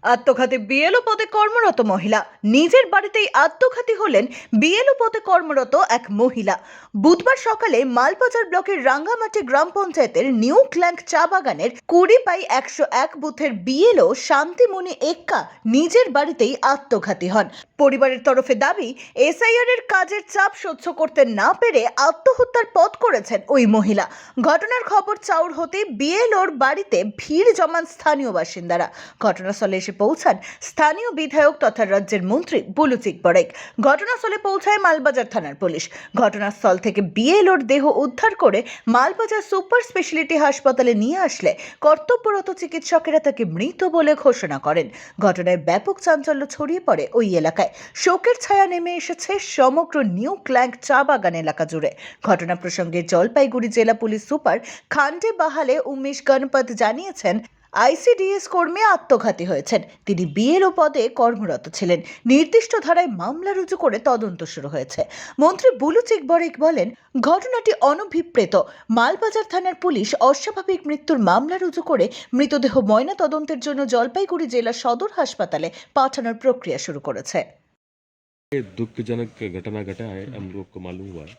আত্মঘাতী বিএলও পদে কর্মরত মহিলা। নিজের বাড়িতেই আত্মঘাতী হলেন বিএলও পদে কর্মরত এক মহিলা। বুধবার সকালে মালবাজার ব্লকের রাঙ্গামাটি গ্রাম পঞ্চায়েতের নিউ ক্ল্যাঙ্ক চা বাগানের 20/101 বুথের বিএলও শান্তিমণি এক্কা নিজের বাড়িতেই আত্মঘাতী হন। পরিবারের তরফে দাবি, এসআইআর এর কাজের চাপ সহ্য করতে না পেরে আত্মহত্যার পথ করেছেন ওই মহিলা। ঘটনার খবর চাউর হতে বিএলওর বাড়িতে ভিড় জমান স্থানীয় বাসিন্দারা। ঘটনাস্থলে এসে পৌঁছান স্থানীয় বিধায়ক তথা রাজ্যের মন্ত্রী বুলু চিকবরেক। ঘটনাস্থলে পৌঁছায় মালবাজার থানার পুলিশ। ঘটনাস্থল থেকে বিএলওর দেহ উদ্ধার করে মালবাজার সুপার স্পেশালিটি হাসপাতালে নিয়ে আসলে কর্তব্যরত চিকিৎসকেরা তাকে মৃত বলে ঘোষণা করেন। ঘটনায় ব্যাপক চাঞ্চল্য ছড়িয়ে পড়ে ওই এলাকায়। শোকের ছায়া নেমে এসেছে সমগ্র নিউ ক্ল্যাঙ্ক চা বাগান এলাকা জুড়ে। ঘটনা প্রসঙ্গে জলপাইগুড়ি জেলা পুলিশ সুপার খান্ডে বাহালে উমেশ গণপত জানিয়েছেন, আইসিডিএস কর্মী আত্মঘাতী হয়েছেন। তিনি বিএলও পদে কর্মরত ছিলেন। নির্দিষ্ট ধারায় মামলা রুজু করে তদন্ত শুরু হয়েছে। মন্ত্রী বুলু চিকবরেক বলেন, ঘটনাটি অনভিপ্রেত। মালবাজার থানার পুলিশ অস্বাভাবিক মৃত্যুর মামলা রুজু করে মৃতদেহ ময়না তদন্তের জন্য জলপাইগুড়ি জেলা সদর হাসপাতালে পাঠানোর প্রক্রিয়া শুরু করেছে। ये दुखजनक घटना घटा है, हम लोग को मालूम हुआ है।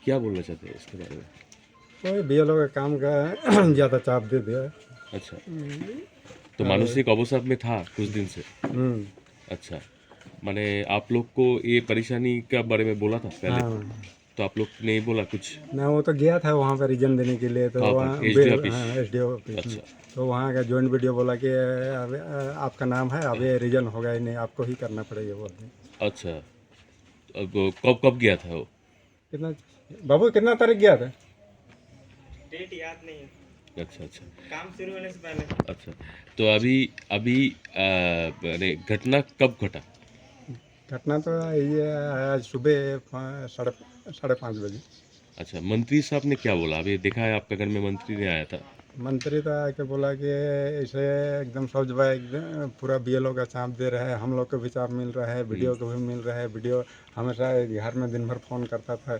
क्या बोलना चाहते हैं इसके बारे में? कोई बीएलओ के काम का ज़्यादा चाप दे दिया। अच्छा, तो मानसिक अवसाद में था कुछ दिन से। अच्छा, माने आप लोग को ये परेशानी का बारे में बोला था पहले? हाँ, तो आप लोग ने नहीं बोला कुछ? ना वो तो गया था वहाँ पर रीजन देने के लिए, तो कहाँ पर? वहाँ SDO ऑफिस? एसडीओ ऑफिस में। अच्छा। तो वहाँ का जॉइंट वीडियो बोला कि अब आपका नाम है, अब ये रीजन होगा ही नहीं, आपको ही करना पड़ेगा बोलते। अच्छा, अब कब कब गया था वो? कितना बाबू कितना तारीख गया था? डेट याद नहीं है, अच्छा अच्छा काम शुरू होने से पहले। अच्छा, तो अभी अभी यानी घटना कब घटा? घटना तो ये आज सुबह 5:30 बजे। अच्छा, मंत्री साहब ने क्या बोला? अभी देखा है आपका घर में मंत्री ने आया था। मंत्री तो आके बोला कि इसे एकदम सब जगह एकदम पूरा बीएलओ का चाप दे रहा है, हम लोग को भी चाप मिल रहा है, वीडियो को भी मिल रहा है। वीडियो हमेशा घर में दिन भर फ़ोन करता था,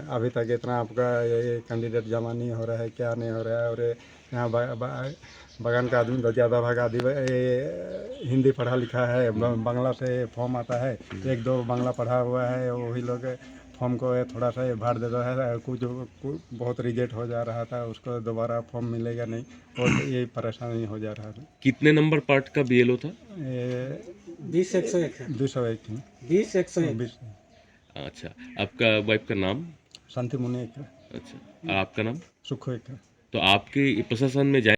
अभी तक इतना आपका ये कैंडिडेट जमा नहीं हो रहा है, क्या नहीं हो रहा है। और यहाँ बगान का आदमी तो ज़्यादा भाग आदि हिंदी पढ़ा लिखा है, बांग्ला से फॉर्म आता है, 1-2 बांग्ला पढ़ा हुआ है, वही लोग फॉर्म को थोड़ा सा भार देता है। कुछ बहुत रिजेक्ट हो जा रहा था, उसको दोबारा फॉर्म मिलेगा नहीं, और यही परेशानी हो जा रहा था। कितने नंबर पार्ट का बीएलओ था? 20/101 है। 201 थी। 20/101। अच्छा, आपका वाइफ का नाम? शांतिमुनि एक, अच्छा, आपका नाम? सुखो एक। तो आपके प्रशासन में जाए